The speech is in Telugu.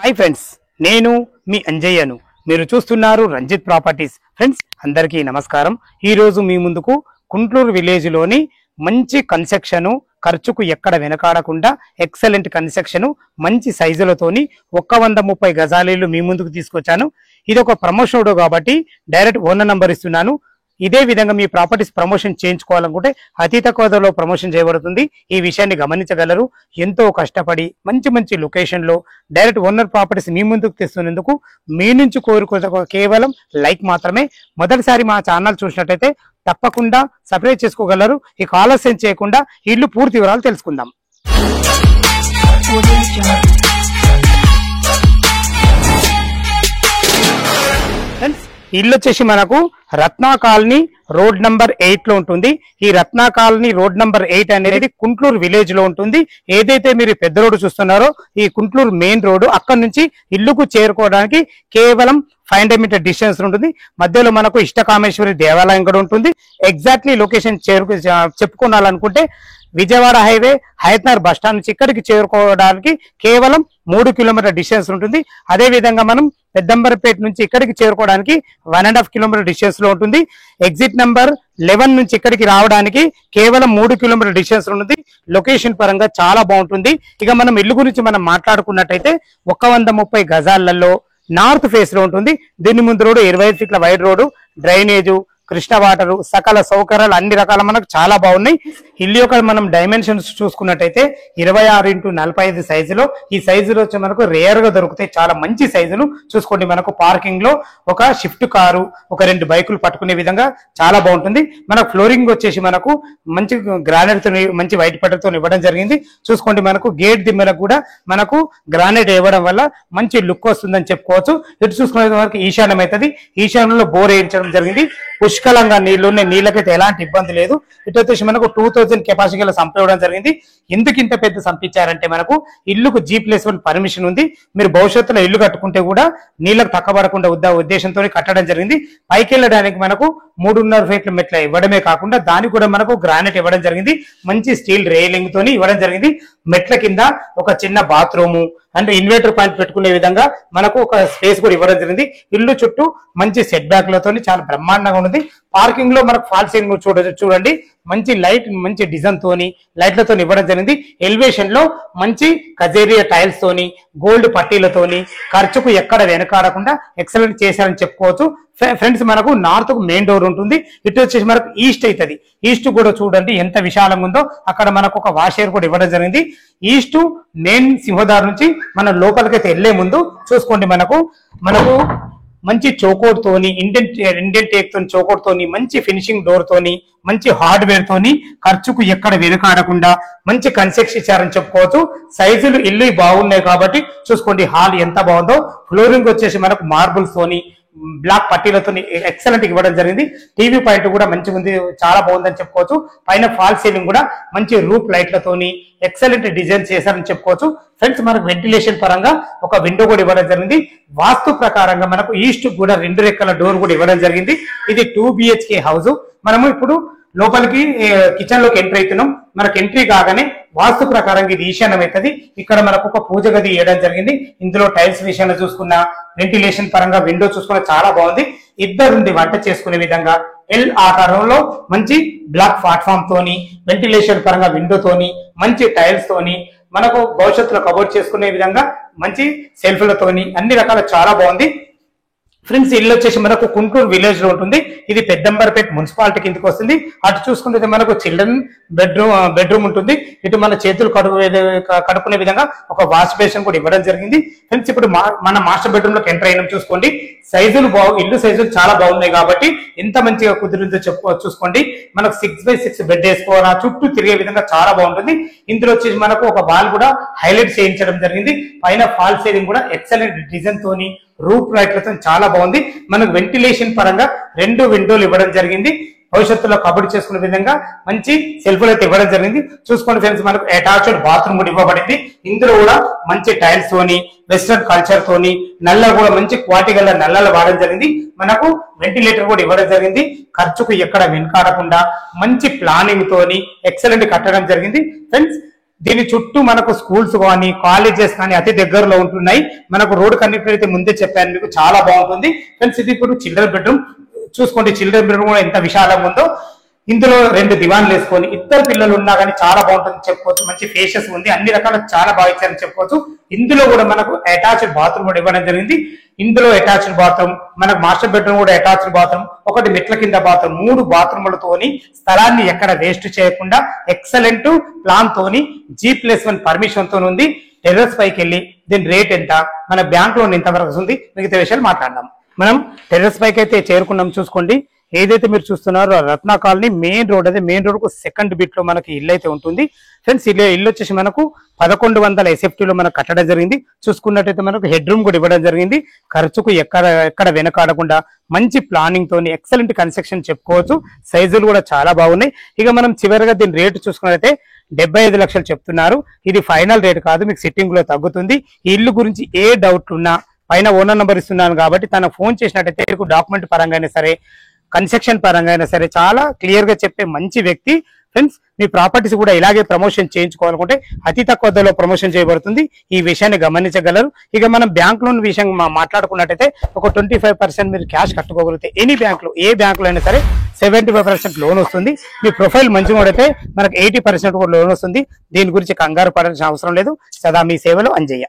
హాయ్ ఫ్రెండ్స్, నేను మీ అంజయ్యను. మీరు చూస్తున్నారు రంజిత్ ప్రాపర్టీస్. ఫ్రెండ్స్ అందరికీ నమస్కారం. ఈరోజు మీ ముందుకు కుంట్లూరు విలేజ్లోని మంచి కన్స్ట్రక్షన్, ఖర్చుకు ఎక్కడ వెనకాడకుండా ఎక్సలెంట్ కన్స్ట్రక్షన్, మంచి సైజులతోని 130 గజాలీలు మీ ముందుకు తీసుకొచ్చాను. ఇది ఒక ప్రమోషన్ కాబట్టి డైరెక్ట్ ఓనర్ నంబర్ ఇస్తున్నాను. ఇదే విధంగా మీ ప్రాపర్టీస్ ప్రమోషన్ చేయించుకోవాలనుకుంటే అతి తక్కువ ధరలో ప్రమోషన్ చేయబడుతుంది. ఈ విషయాన్ని గమనించగలరు. ఎంతో కష్టపడి మంచి మంచి లొకేషన్లో డైరెక్ట్ ఓనర్ ప్రాపర్టీస్ మీ ముందుకు తెస్తున్నందుకు మీ నుంచి కోరుకున్న కేవలం లైక్ మాత్రమే. మొదటిసారి మా ఛానల్ చూసినట్టయితే తప్పకుండా సబ్స్క్రైబ్ చేసుకోగలరు. ఇక ఆలస్యం చేయకుండా ఇల్లు పూర్తి వివరాలు తెలుసుకుందాం. ఇల్లు వచ్చేసి మనకు రత్నా కాలనీ రోడ్ నంబర్ 8 లో ఉంటుంది. ఈ రత్నా కాలనీ రోడ్ నంబర్ 8 అనేది కుంట్లూరు విలేజ్ లో ఉంటుంది. ఏదైతే మీరు పెద్ద రోడ్డు చూస్తున్నారో ఈ కుంట్లూరు మెయిన్ రోడ్డు, అక్కడ నుంచి ఇల్లుకు చేరుకోవడానికి కేవలం 500 మీటర్ డిస్టెన్స్ ఉంటుంది. మధ్యలో మనకు ఇష్టకామేశ్వరి దేవాలయం కూడా ఉంటుంది. ఎగ్జాక్ట్లీ లొకేషన్ చెప్పుకోవాలనుకుంటే Vijayawada highway Hayathnagar bus stand నుంచి ఇక్కడికి చేరుకోవడానికి కేవలం 3 కిలోమీటర్ డిస్టెన్స్ ఉంటుంది. అదే విధంగా మనం పెద్దంబరపేట నుంచి ఇక్కడికి చేరుకోవడానికి 1.5 కిలోమీటర్ డిస్టెన్స్ లో ఉంటుంది. ఎగ్జిట్ నంబర్ 11 నుంచి ఇక్కడికి రావడానికి కేవలం 3 కిలోమీటర్ డిస్టెన్స్ ఉంటుంది. లొకేషన్ పరంగా చాలా బాగుంటుంది. ఇక మనం ఇల్లు గురించి మనం మాట్లాడుకున్నట్టయితే 130 గజాలలో నార్త్ ఫేస్ లో ఉంటుంది. దీని ముందు రోడ్డు 25 ఫీట్ల wide road, drainage, Krishna water, సకల సౌకర్యాలు అన్ని రకాల మనకు చాలా బాగున్నాయి. ఇల్లు యొక్క మనం డైమెన్షన్స్ చూసుకున్నట్టయితే 26x45 సైజులో, ఈ సైజులో వచ్చి మనకు రేర్ గా దొరుకుతాయి. చాలా మంచి సైజులు చూసుకోండి. మనకు పార్కింగ్ లో ఒక షిఫ్ట్ కారు, ఒక 2 బైకులు పట్టుకునే విధంగా చాలా బాగుంటుంది. మనకు ఫ్లోరింగ్ వచ్చేసి మనకు మంచి గ్రానైట్ తో, మంచి వైట్ పట్టతో ఇవ్వడం జరిగింది. చూసుకోండి, మనకు గేట్ దిమ్మలకు కూడా మనకు గ్రానైట్ ఇవ్వడం వల్ల మంచి లుక్ వస్తుందని చెప్పుకోవచ్చు. ఇటు చూసుకునే వరకు ఈశాన్యం అవుతుంది. ఈశాన్యంలో బోర్ వేయించడం జరిగింది. పుష్కలంగా నీళ్ళకైతే ఎలాంటి ఇబ్బంది లేదు. ఇటు వచ్చేసి మనకు 2000 కెపాసిటీ సంపివ్వడం జరిగింది. ఎందుకు ఇంత పెద్ద సంపించారంటే మనకు ఇల్లుకు G+1 పర్మిషన్ ఉంది. మీరు భవిష్యత్తులో ఇల్లు కట్టుకుంటే కూడా నీళ్ళకు తక్కబడకుండా ఉద్దేశంతో కట్టడం జరిగింది. పైకి వెళ్ళడానికి మనకు 3.5 ఫీట్ల మెట్ల ఇవ్వడమే కాకుండా దానికి కూడా మనకు గ్రానైట్ ఇవ్వడం జరిగింది. మంచి స్టీల్ రేలింగ్ తోని ఇవ్వడం జరిగింది. మెట్ల కింద ఒక చిన్న బాత్రూము అంటే ఇన్వర్టర్ పాయింట్ పెట్టుకునే విధంగా మనకు ఒక స్పేస్ కూడా ఇవ్వడం జరిగింది. ఇల్లు చుట్టూ మంచి సెట్ బ్యాక్లతో చాలా బ్రహ్మాండంగా ఉంది. పార్కింగ్ లో మనకు ఫాల్ సీలింగ్ చూడండి, మంచి లైట్, మంచి డిజైన్ తోని లైట్లతో ఇవ్వడం జరిగింది. ఎలివేషన్ లో మంచి కజేరియా టైల్స్ తోని, గోల్డ్ పట్టీలతోని ఖర్చుకు ఎక్కడ వెనకాడకుండా ఎక్సలెంట్ చేశారని చెప్పుకోవచ్చు. ఫ్రెండ్స్ మనకు నార్త్ కు మెయిన్ డోర్ ఉంటుంది. ఇటు వచ్చేసి మనకు ఈస్ట్ అవుతుంది. ఈస్ట్ కూడా చూడండి ఎంత విశాలంగా ఉందో. అక్కడ మనకు ఒక వాషేర్ కూడా ఇవ్వడం జరిగింది. ఈస్ట్ మెయిన్ సింహదార్ నుంచి మనం లోపలికైతే వెళ్లే ముందు చూసుకోండి, మనకు మంచి చౌకోట్ తోని, ఇండియన్ టేక్ తోని, చౌకోట్ తోని, మంచి ఫినిషింగ్ డోర్ తోని, మంచి హార్డ్వేర్ తోని ఖర్చుకు ఎక్కడ వెనుకాడకుండా మంచి కన్స్ట్రక్షన్ ఇచ్చారని చెప్పుకోవచ్చు. సైజులు ఇల్లు బాగున్నాయి కాబట్టి చూసుకోండి హాల్ ఎంత బాగుందో. ఫ్లోరింగ్ వచ్చేసి మనకు మార్బుల్స్ తోని, బ్లాక్ పట్టీలతో ఎక్సలెంట్ ఇవ్వడం జరిగింది. టీవీ పాయింట్ కూడా మంచిగా ఉంది, చాలా బాగుందని చెప్పుకోవచ్చు. పైన ఫాల్ సీలింగ్ కూడా మంచి రూప్ లైట్లతోని ఎక్సలెంట్ డిజైన్ చేశారని చెప్పుకోవచ్చు. ఫ్రెండ్స్ మనకు వెంటిలేషన్ పరంగా ఒక విండో కూడా ఇవ్వడం జరిగింది. వాస్తు ప్రకారంగా మనకు ఈస్ట్ కూడా 2 రెక్కల డోర్ కూడా ఇవ్వడం జరిగింది. ఇది 2 BHK హౌస్. మనము ఇప్పుడు లోపలికి కిచెన్ లోకి ఎంట్రీ అవుతున్నాం. మనకు ఎంట్రీ కాగానే వాస్తు ప్రకారంగా ఇది ఈశాన్యం అవుతుంది. ఇక్కడ మనకు ఒక పూజ గది వేయడం జరిగింది. ఇందులో టైల్స్ విషయంలో చూసుకున్న, వెంటిలేషన్ పరంగా విండో చూసుకున్న చాలా బాగుంది. ఇద్దరుండి వంట చేసుకునే విధంగా ఎల్ ఆకారంలో మంచి బ్లాక్ ప్లాట్ఫామ్ తోని, వెంటిలేషన్ పరంగా విండో తోని, మంచి టైల్స్ తోని, మనకు భవిష్యత్తులో కబోర్డ్ చేసుకునే విధంగా మంచి సెల్ఫ్లతోని అన్ని రకాల చాలా బాగుంది. ఫ్రెండ్స్ ఇల్లు వచ్చేసి మనకు కుంట్లూరు విలేజ్ లో ఉంటుంది. ఇది పెద్దంబరపేట మున్సిపాలిటీ కిందకి వస్తుంది. అటు చూసుకుంటే మనకు చిల్డ్రన్ బెడ్రూమ్ ఉంటుంది. ఇటు మన చేతులు కడుక్కునే విధంగా ఒక వాష్ బేసిన్ కూడా ఇవ్వడం జరిగింది. ఫ్రెండ్స్ ఇప్పుడు మన మాస్టర్ బెడ్రూమ్ లోకి ఎంటర్ అయినా చూసుకోండి. సైజులు ఇల్లు సైజులు చాలా బాగున్నాయి కాబట్టి ఎంత మంచిగా కుదిరిందో చూసుకోండి. మనకు 6x6 బెడ్ వేసుకోవాలా, చుట్టూ తిరిగే విధంగా చాలా బాగుంటుంది. ఇందులో వచ్చేసి మనకు ఒక వాల్ కూడా హైలైట్ చేయించడం జరిగింది. పైన ఫాల్ సీలింగ్ కూడా ఎక్సలెంట్ డిజైన్ తోని, రూప్ లైట్లతో చాలా బాగుంది. మనకు వెంటిలేషన్ పరంగా 2 విండోలు ఇవ్వడం జరిగింది. భవిష్యత్తులో కబడ్డీ చేసుకునే విధంగా మంచి సెల్ఫ్లు అయితే ఇవ్వడం జరిగింది. చూసుకోండి ఫ్రెండ్స్, మనకు అటాచ్డ్ బాత్రూమ్ కూడా ఇవ్వబడింది. ఇందులో కూడా మంచి టైల్స్ తోని, వెస్టర్న్ కల్చర్ తోని, నల్ల కూడా మంచి క్వాలిటీ గల నల్లలు వాడడం జరిగింది. మనకు వెంటిలేటర్ కూడా ఇవ్వడం జరిగింది. ఖర్చుకు ఎక్కడ వెనకాడకుండా మంచి ప్లానింగ్ తోని ఎక్సలెంట్ కట్టడం జరిగింది. ఫ్రెండ్స్ దీని చుట్టూ మనకు స్కూల్స్ కానీ కాలేజెస్ కానీ అతి దగ్గరలో ఉంటున్నాయి. మనకు రోడ్ కనెక్టివిటీ అయితే ముందే చెప్పాను మీకు, చాలా బాగుంటుంది ఫ్రెండ్స్. ఇది ఇప్పుడు చిల్డ్రన్ బెడ్రూమ్ చూసుకోండి. చిల్డ్రన్ బెడ్రూమ్ కూడా ఎంత విశాలంగా ఉందో. ఇందులో 2 దివాన్లు వేసుకొని ఇద్దరు పిల్లలు ఉన్నా కానీ చాలా బాగుంటుంది చెప్పుకోవచ్చు. మంచి ఫేషియస్ ఉంది, అన్ని రకాల చాలా బాగా ఇచ్చారని చెప్పుకోవచ్చు. ఇందులో కూడా మనకు అటాచ్డ్ బాత్రూమ్ కూడా ఇవ్వడం జరిగింది. ఇందులో అటాచ్డ్ బాత్రూమ్, మనకు మాస్టర్ బెడ్రూమ్ కూడా అటాచ్డ్ బాత్రూమ్, ఒకటి మెట్ల కింద బాత్రూమ్, 3 బాత్రూములతోని స్థలాన్ని ఎక్కడ వేస్ట్ చేయకుండా ఎక్సలెంట్ ప్లాన్ తోని G+1 పర్మిషన్ తో ఉంది. టెర్రస్ పైకి వెళ్ళి దీని రేట్ ఎంత, మన బ్యాంక్ లోన్ ఎంత వరకు ఉంది, మిగతా విషయాలు మాట్లాడదాం. మనం టెర్రస్ పైకి అయితే చేరుకున్నాం. చూసుకోండి, ఏదైతే మీరు చూస్తున్నారో రత్నా కాలనీ మెయిన్ రోడ్, అదే మెయిన్ రోడ్ కు సెకండ్ బిట్ లో మనకి ఇల్లు అయితే ఉంటుంది ఫ్రెండ్స్. ఇల్లు వచ్చేసి మనకు 1100 SFT లో మనకు కట్టడం జరిగింది. చూసుకున్నట్టయితే మనకు హెడ్ రూమ్ కూడా ఇవ్వడం జరిగింది. ఖర్చుకు ఎక్కడ వెనకాడకుండా మంచి ప్లానింగ్ తోని ఎక్సలెంట్ కన్స్ట్రక్షన్ చెప్పుకోవచ్చు. సైజులు కూడా చాలా బాగున్నాయి. ఇక మనం చివరిగా దీని రేటు చూసుకున్నట్లయితే 75 లక్షలు చెప్తున్నారు. ఇది ఫైనల్ రేట్ కాదు, మీకు సిట్టింగ్ లో తగ్గుతుంది. ఈ ఇల్లు గురించి ఏ డౌట్ ఉన్నా పైన ఓనర్ నెంబర్ ఇస్తున్నాను కాబట్టి తనకు ఫోన్ చేసినట్టయితే డాక్యుమెంట్ పరంగా అయినా సరే, కన్స్ట్రక్షన్ పరంగా అయినా సరే చాలా క్లియర్ గా చెప్పే మంచి వ్యక్తి ఫ్రెండ్స్. మీ ప్రాపర్టీస్ కూడా ఇలాగే ప్రమోషన్ చేయించుకోవాలనుకుంటే అతి తక్కువ ధరలో ప్రమోషన్ చేయబడుతుంది. ఈ విషయాన్ని గమనించగలరు. ఇక మనం బ్యాంక్ లోన్ విషయం మాట్లాడుకున్నట్టయితే ఒక 25% మీరు క్యాష్ కట్టుకోగలిగితే ఎనీ బ్యాంక్ లో, ఏ బ్యాంక్ లో అయినా సరే 75% లోన్ వస్తుంది. మీ ప్రొఫైల్ మంచిగా అయితే మనకు 80% కూడా లోన్ వస్తుంది. దీని గురించి కంగారు పడాల్సిన అవసరం లేదు. సదా మీ సేవలో అంజయ్య.